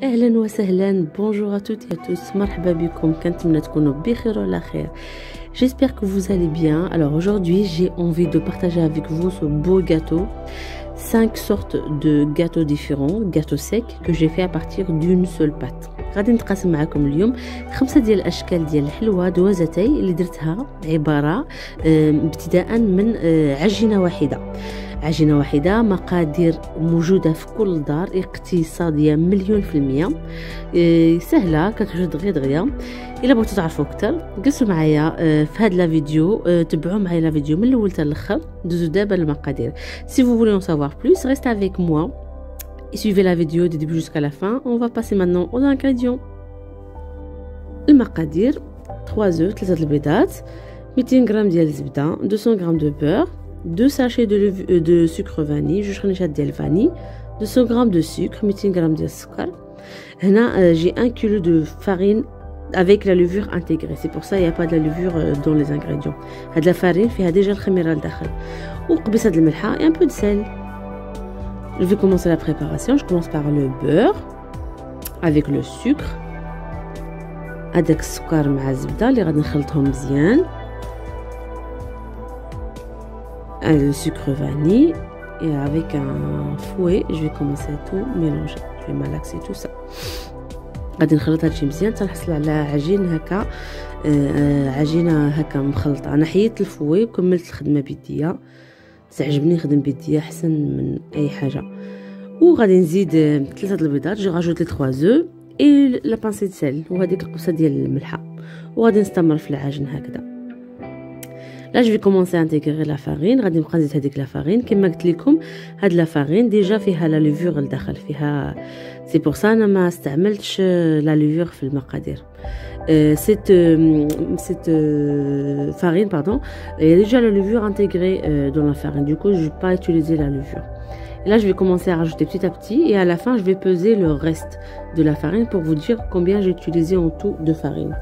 اهلا وسهلا bonjour à toutes et à tous مرحبا بكم كنتمنى تكونوا بخير وعلى خير. J'espère que vous allez bien. Alors aujourd'hui j'ai envie de partager avec vous ce beau gâteau, 5 sortes de gâteaux différents, gâteaux secs que j'ai fait à partir d'une seule pâte. غادي نتقاسم معكم اليوم 5 ديال الاشكال ديال الحلوى دوازتي اللي درتها عباره ابتداء من عجينه واحده مقادير موجوده في كل دار، اقتصاديه 100%، سهله كتوجد غير دغيا. الا بغيتو تعرفوا اكثر جلسوا معايا في هذا لا فيديو، تبعوا معايا لا فيديو من الاول حتى الاخر، دوزو دابا المقادير. Si vous voulez en savoir plus, restez avec moi et suivez la vidéo du début jusqu'à la fin. On va passer maintenant aux ingrédients. المقادير 3 œufs 3 البيضات، 200 غرام ديال الزبده، 200 غرام دو بور، 2 sachets de sucre vanille، 2 خرنيشات ديال الفاني، 200 غرام de sucre، 200 غرام ديال السكر. هنا j'ai 1 kg de farine avec la levure intégrée. C'est pour ça il n'y a pas de la levure dans les ingrédients. هاد la farine فيها déjà الخميره لداخل وقبيصه الملحه et un peu de sel. Je vais commencer la préparation. Je commence par le beurre avec le sucre. هذاك السكر مع الزبده اللي غادي نخلطهم مزيان. Le sucre vanille et avec un fouet je vais commencer à tout mélanger. Je vais malaxer tout ça. غادي نخلط هادشي مزيان حتى نحصل على عجين هكا، عجينه هكا مخلطه. انا حيدت الفوي وكملت الخدمه بيديا، تعجبني نخدم بيديا احسن من اي حاجه. وغادي نزيد 3 البيضات، جو راجوت لي 3 œufs اي لا بانسي د سيل وهذيك القبصه ديال الملحه، وغادي نستمر في العجن هكذا. لا جو في كومونسي انتيغري لا فارين. غادي نبقى نزيد هذيك لا فارين كما قلت لكم. هاد لا فارين ديجا فيها لا ليفور لداخل، فيها سي بور سا انا ما استعملتش لا ليفور في المقادير. cette farine pardon, il y a déjà la levure intégrée dans la farine, du coup je vais pas utiliser la levure. Et là je vais commencer à rajouter petit à petit et à la fin je vais peser le reste de la farine pour vous dire combien j'ai utilisé en tout de farine.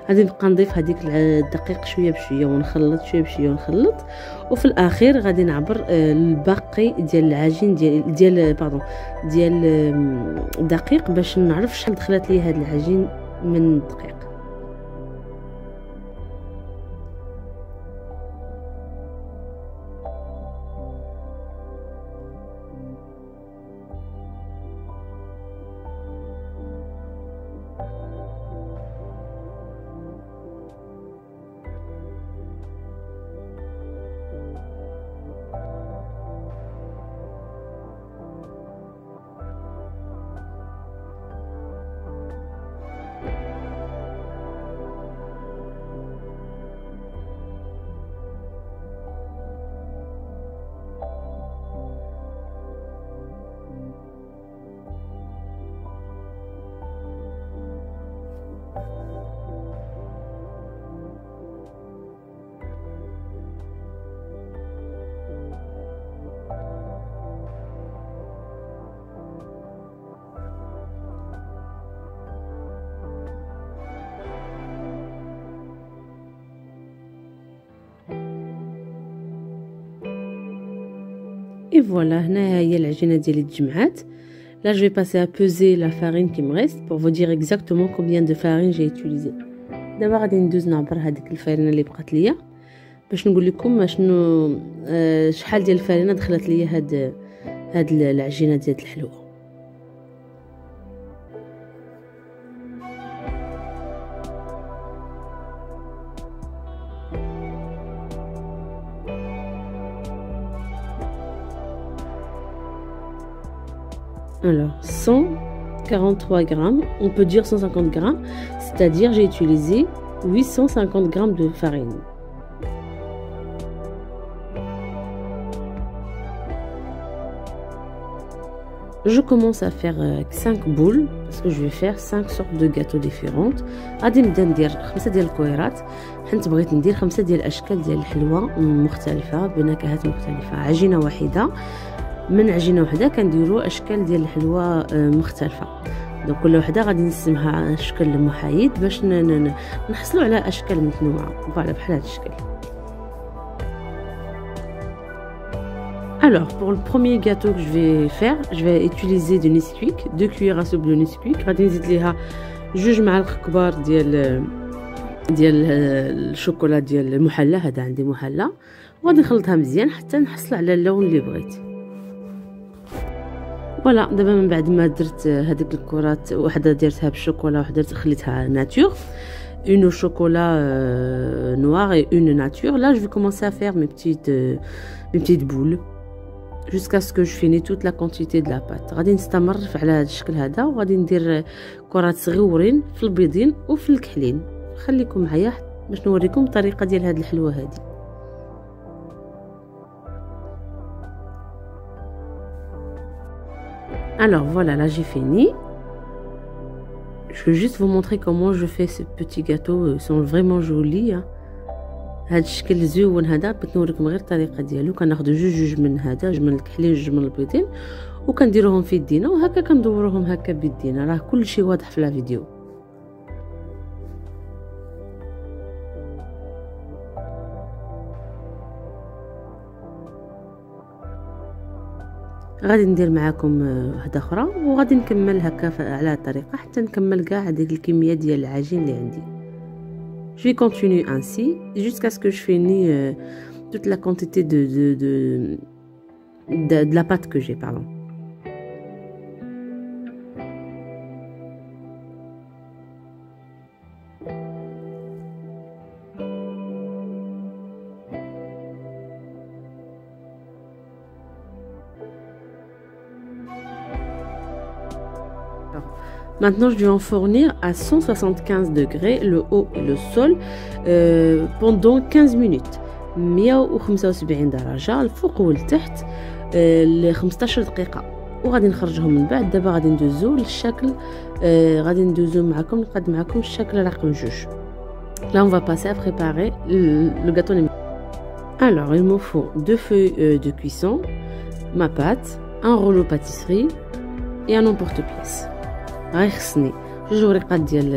غادي نبقى نضيف هذيك الدقيق شويه بشويه ونخلط شويه بشويه ونخلط، وفي الاخير غادي نعبر الباقي ديال العجين ديال الدقيق باش نعرف شحال دخلت لي هذا العجين من الدقيق. Et voilà, هنا هي العجينه ديالي تجمعات. Là je vais passer à peser la farine qui me reste pour vous dire exactement combien de farine j'ai utilisé. دابا غادي ندوز نعبر هذيك الفارينه اللي بقات ليا باش نقول لكم شنو شحال ديال الفارينه دخلت ليا هاد العجينه ديال الحلوى. Alors 143 grammes, on peut dire 150 grammes, c'est-à-dire j'ai utilisé 850 grammes de farine. Je commence à faire 5 boules parce que je vais faire 5 sortes de gâteaux différentes. غادي نبدا ندير 5 ديال الكويرات، حيت بغيت ندير 5 ديال الاشكال ديال الحلوى مختلفه بنكهات مختلفه. عجينه واحده، من عجينه واحده كنديروا اشكال ديال الحلوى مختلفه. دونك كل وحده غادي نقسمها شكل محايد باش نحصلوا على اشكال متنوعه. فوالا بحال هذا الشكل. Alors, pour le premier gâteau que je vais faire, je vais utiliser du Nesquik, 2 cuillères à soupe de Nesquik. غادي نزيد ليها 2 معالق كبار ديال الشوكولا ديال المحلى، هذا عندي محلى، وغادي نخلطها مزيان حتى نحصل على اللون اللي بغيت. فوالا دابا من بعد ما درت هذيك الكرات، وحده درتها بالشوكولا وحده خليتها ناتور، une au chocolat noir et une nature. Là je vais commencer à faire mes petites boules jusqu'à ce que je finis toute la quantité de la pâte. غادي نستمر على هذا الشكل هذا، وغادي ندير كرات صغيورين في البيضين وفي الكحلين. خليكم معايا باش نوريكم الطريقه ديال هذه الحلوه هذه. Alors voilà, là j'ai fini. Je vais juste vous montrer comment je fais ces petits gâteaux, ils sont vraiment jolis. هذا الشكل زوين هذا بغيت نوريكم غير الطريقه ديالو. كناخذ جوج من هذا، جوج من الكحلين وجوج من البيضين، وكنديروهم في يدينا وهكا كندوروهم هكا بيدينا. راه كلشي واضح في لا فيديو. غادي ندير معاكم واحده اخرى وغادي نكمل هكا على هذه الطريقه حتى نكمل كاع هذيك الكميه ديال العجين اللي عندي. Je vais continuer ainsi jusqu'à ce que je finis toute la quantité de la pâte que j'ai, pardon. Maintenant, je vais enfourner à 175 degrés le haut et le sol pendant 15 minutes. 175 درجة الفوق والتحت ل 15 دقيقة، وغادي نخرجهم من بعد. دابا غادي ندوزو للشكل، غادي ندوزو معكم نقاد معكم الشكل رقم 2. Là, on va passer à préparer le gâteau numéro. Alors, il me faut 2 feuilles de cuisson, ma pâte, un rouleau pâtisserie et un emporte-pièce. غيخصني 2 وريقات ديال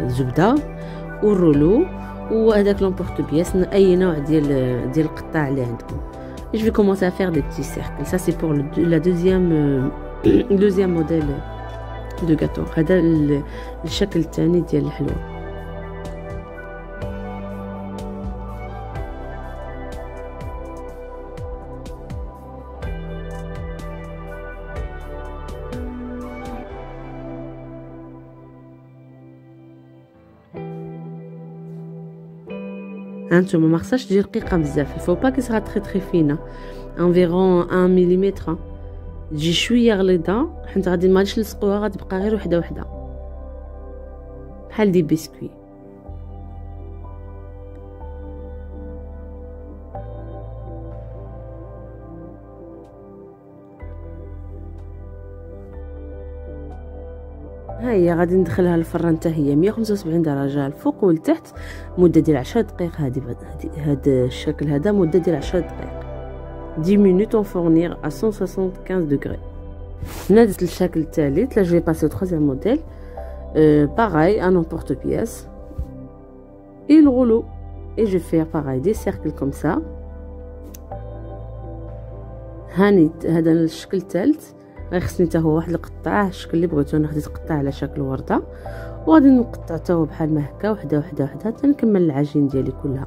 الزبده والرولو وهذاك لومبورط بياس، اي نوع ديال القطاع اللي عندكم. Je vais commencer à faire des petits cercles. Ça c'est pour la deuxième modèle de gâteau. هذا الشكل الثاني ديال الحلوى. هانتوما ما خصهاش تجي رقيقه بزاف، الفو با كيصرا تري فينا انفيرون 1 ملم، تجي شويه غليظه حيت غادي ماغاديش نلصقوها، غتبقى غير وحده وحده بحال دي بسكوي. ها هي غادي ندخلها للفران حتى هي 175 درجه الفوق والتحت مده ديال 10 دقائق. هذا الشكل هذا مده ديال 10 دقائق 10 minutes en fournir à 175 degrés. نزلت الشكل الثالث. Là je vais passer au troisième modèle, pareil un emporte-pièce et le rouleau, et je vais faire pareil des cercles comme ça. هاني هذا الشكل الثالث غيخصني حتى هو واحد القطاع الشكل اللي بغيتو. انا خديت قطاع على شكل ورده وغادي نقطع حتى هو بحال ما هكا وحده وحده وحده حتى نكمل العجين ديالي كلها.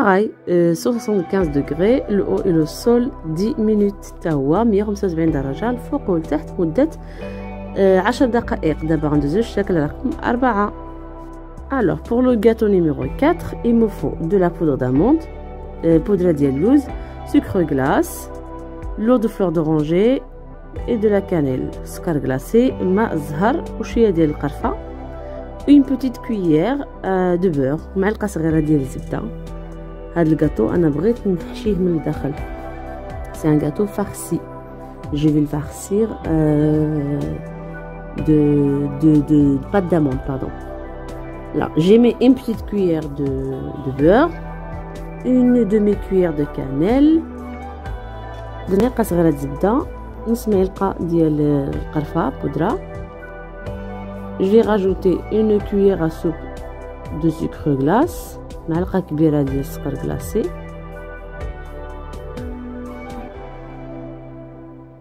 Pareil, 175 degrés, le haut et le sol 10 minutes. تاهو 175 درجة الفوق والتحت مدة 10 دقائق. دابا غندوزو الشكل رقم 4. Alors pour le gâteau numéro 4, il me faut de la poudre d'amande, poudre de louz, sucre glace, l'eau de fleur d'oranger et de la cannelle, سكر glacé, ماء الزهر وشوية ديال القرفة, une petite cuillère de beurre, معلقة صغيرة ديال الزبدة. هاد الكاطو انا بغيت نحشيه من الداخل c'est un gâteau farci. Je vais le farcir de pâte d'amande, pardon. Là, j'ai mis une petite cuillère de beurre, une demi-cuillère de cannelle, معلقة صغيرة زبدة، نص معلقة ديال القرفة بودرة. Je vais rajouter une cuillère à soupe de sucre glace، معلقة كبيرة ديال السكر glacé،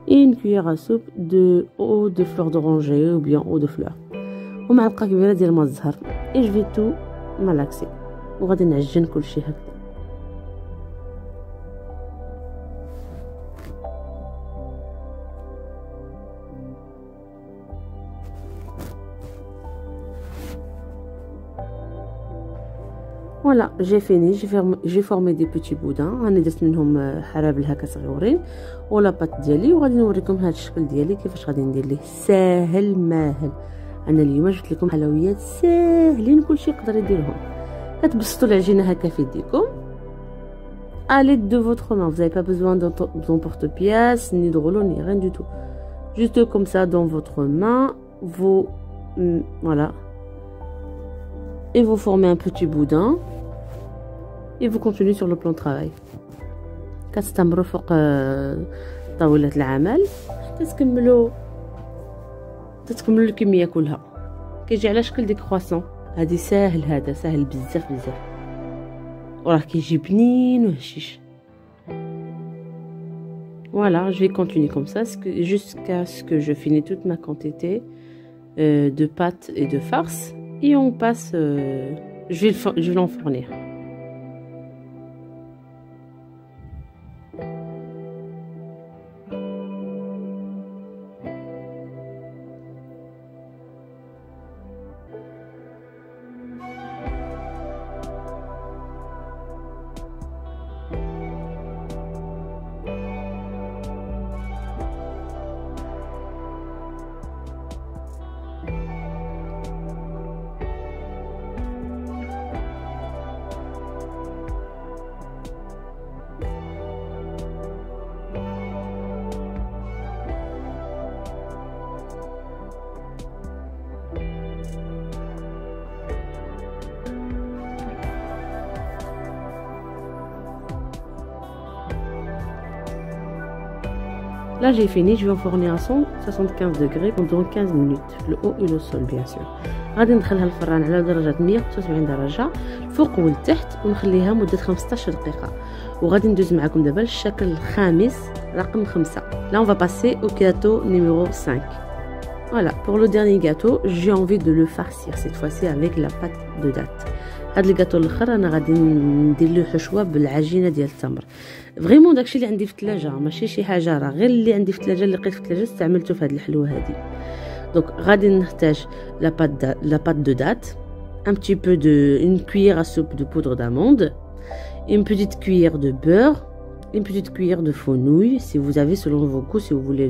et une cuillère à soupe de eau de fleur d'oranger ou bien eau de fleur، ومعلقة كبيرة ديال الماء الزهر. et je vais tout malaxer وغادي نعجن كلشي هكذا. Voilà, j'ai fini, j'ai formé des petits boudins. راني درت منهم حرابل هكا صغيورين ولا بات ديالي، وغادي نوريكم هذا الشكل ديالي كيفاش غادي ندير ليه. ساهل ماهل. انا اليوم جبت لكم حلويات ساهلين كلشي يقدر يديرهم. كتبسطوا العجينه هكا في يديكم à l'aide de votre main. Vous n'avez pas besoin d'emporte-pièce ni de rouleau ni rien du tout. Juste comme ça dans votre main, vous voilà. Et vous formez un petit boudin et vous continuez sur le plan de travail. كتستمروا فوق طاولة العمل حتى تكملوا الكمية كلها. كيجي على شكل دي كرواسون. هادي ساهل، هذا ساهل بزاف بزاف وراه كيجي بنين وهشيش. Voilà, je vais continuer comme ça jusqu'à ce que je finis toute ma quantité de pâte et de farce. Et on passe, je vais l'enfourner. Là j'ai fini, je vais enfourner à 175 degrés pendant 15 minutes, le haut et le sol bien sûr. غادي ندخلها الفران على درجة 175 درجة فوق والتحت ونخليها مدة 15 دقيقة. وغادي ندوز معكم دابا للشكل الخامس رقم 5. Là on va passer au gâteau numéro 5. Voilà, pour le dernier gâteau, j'ai envie de le farcir cette fois-ci avec la pâte de date. هاد الكاطو الاخر انا غادي ندير له حشوه بالعجينه ديال التمر. فريمون داكشي اللي عندي في الثلاجه، ماشي شي حاجه راه غير اللي عندي في الثلاجه، اللي لقيت في الثلاجه استعملته في هاد الحلوه هادي. دونك غادي نحتاج لا بات دو دات، un petit peu de une cuillère à soupe de poudre d'amande, une petite cuillère de beurre, une petite cuillère de fenouil si vous avez selon vos goûts, si vous voulez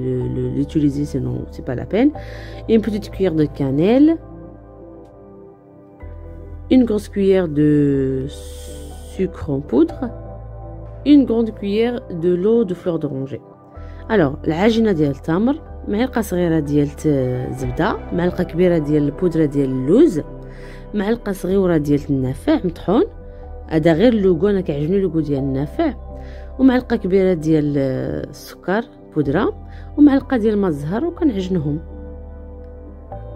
l'utiliser, sinon c'est pas la peine, et une petite cuillère de cannelle, une grosse cuillère de sucre en poudre, une grande cuillère de l'eau de fleur d'oranger. Alors العجينه ديال التمر، معلقه صغيره ديال الزبده، معلقه كبيره ديال البودره ديال اللوز، معلقه صغيره ديال النافع مطحون، هذا غير اللوغو انا كيعجبني اللوغو ديال النافع، ومعلقه كبيره ديال السكر بودره، ومعلقه ديال الماء الزهر، وكنعجنهم.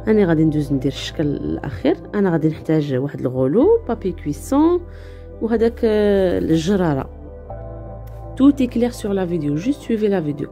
انا غادي ندوز ندير الشكل الاخير. انا غادي نحتاج واحد الغولو، بابي كويسون، وهداك الجراره. Tout est clair sur la vidéo, juste suivez la vidéo.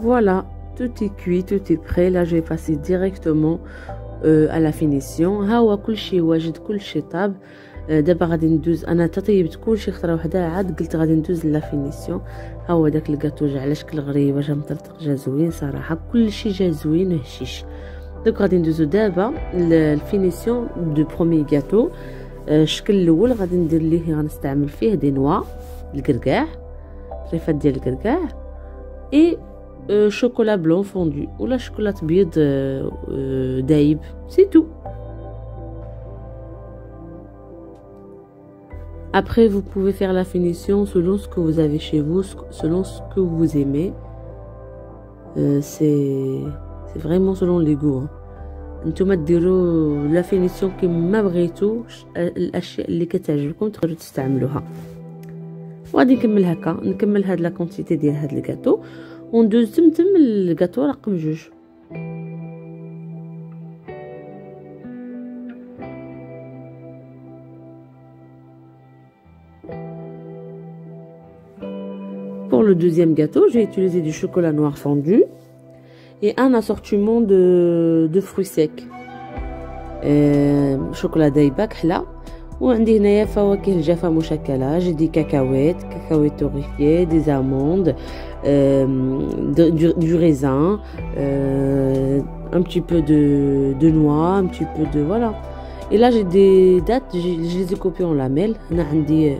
Voilà, tout est cuit, tout est prêt. Là, je vais passer directement à la finition. ها هو كلشي واجد، كلشي طاب. دابا غادي ندوز، انا طيبت كلشي خطره وحده، عاد قلت غادي ندوز لا فينيسيون. ها هو داك الكاطو جا على شكل غريبه، جا مطرطق، جا زوين صراحه، كلشي جا زوين وهشيش. دونك غادي ندوزو دابا الفينيسيون دو بروميي كاطو. الشكل الاول غادي ندير ليه، غنستعمل فيه دي نوا الكركاع، ريفات ديال الكركاع، اي شوكولا بلون فوندو ولا شوكولات بيض دايب، سي تو. Après, vous pouvez faire la finition selon ce que vous avez chez vous, selon ce que vous aimez. C'est vraiment selon les goûts. نتوما ديروا لا فينيسيون كيما بغيتو، الاشياء اللي كتعجبكم تقدروا تستعملوها. وغادي نكمل هكا، نكمل هاد لا كونتيتي ديال هاد الكاطو وندوز تم الكاطو رقم 2. Pour le deuxième gâteau, j'ai utilisé du chocolat noir fondu et un assortiment de fruits secs. chocolat دايبه كحله. وعندي هنايا فواكه الجافه مشكله، j'ai des cacahuètes torréfiées, des amandes, du raisin, un petit peu de noix, un petit peu de voilà. Et là j'ai des dattes, je les ai coupées en lamelles. هنا عندي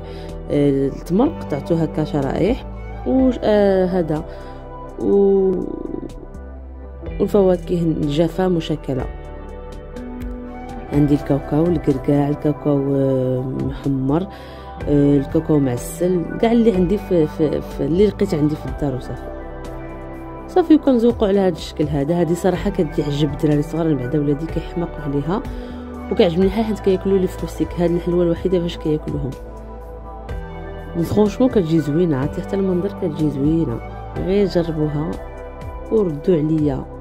التمر قطعته هكا شرائح، وهذا والفواكه الجافه مشكله. عندي الكاوكاو، الكركاع، الكاوكاو محمر، الكاوكاو معسل، كاع اللي عندي في اللي لقيت عندي في الدار صافي وكنزوقوا على هذا الشكل هذا. هذه صراحه كتعجب الدراري الصغار، بعدا ولادي كيحماقوا عليها وكيعجبني حيت كياكلوا لي فروسيك. هاد الحلوه الوحيده فاش كياكلوهم فرونشمون كتجي زوينه، حتى المنظر كتجي زوينه. غير جربوها وردوا عليا.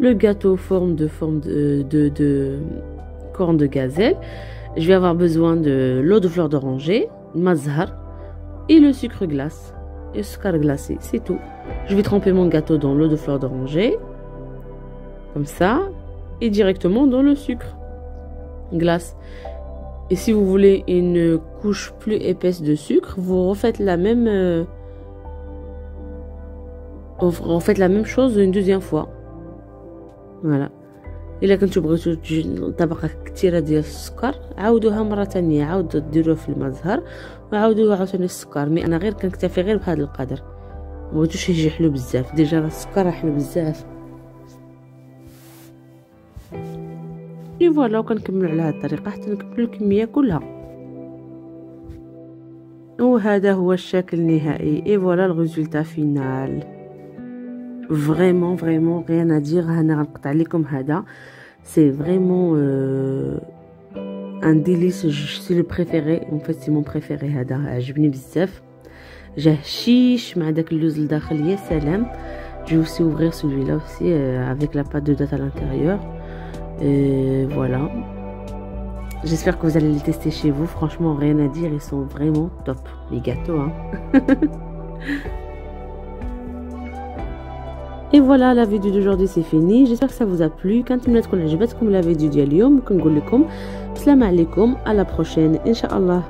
Le gâteau forme de corne de gazelle. Je vais avoir besoin de l'eau de fleur d'oranger, mazhar et le sucre glace et le sucre glacé, c'est tout. Je vais tremper mon gâteau dans l'eau de fleur d'oranger comme ça et directement dans le sucre glace. Et si vous voulez une couche plus épaisse de sucre, vous refaites la même chose une deuxième fois. فوالا. الا كنتو بغيتو طبقه كثيره ديال السكر عاودوها مره ثانيه، عاودوا ديروها في المزهر وعاودوا عاوتاني السكر. مي انا غير كنكتفي غير بهذا القدر، مبغيتوش يجي حلو بزاف، ديجا راه السكر راه حلو بزاف. اي فوالا، وكنكملوا على هذه الطريقه حتى نكملوا الكميه كلها. وهذا هو الشكل النهائي. اي فوالا الريزولتا فينال. Vraiment rien à dire. انا غنقطع لكم هذا. C'est vraiment un délice. C'est le préféré en fait, c'est mon préféré. هذا عجبني بزاف، جا هشيش مع داك اللوز الداخل، يا سلام. Je vais aussi ouvrir celui-là aussi avec la pâte de date à l'intérieur. Voilà. J'espère que vous allez les tester chez vous. Franchement, rien à dire, ils sont vraiment top les gâteaux hein. Et voilà, la vidéo d'aujourd'hui c'est fini. J'espère que ça vous a plu. كانت مناتكم عجبتكم la vidéo ديال اليوم، كنقول لكم السلام عليكم، à la prochaine ان شاء الله.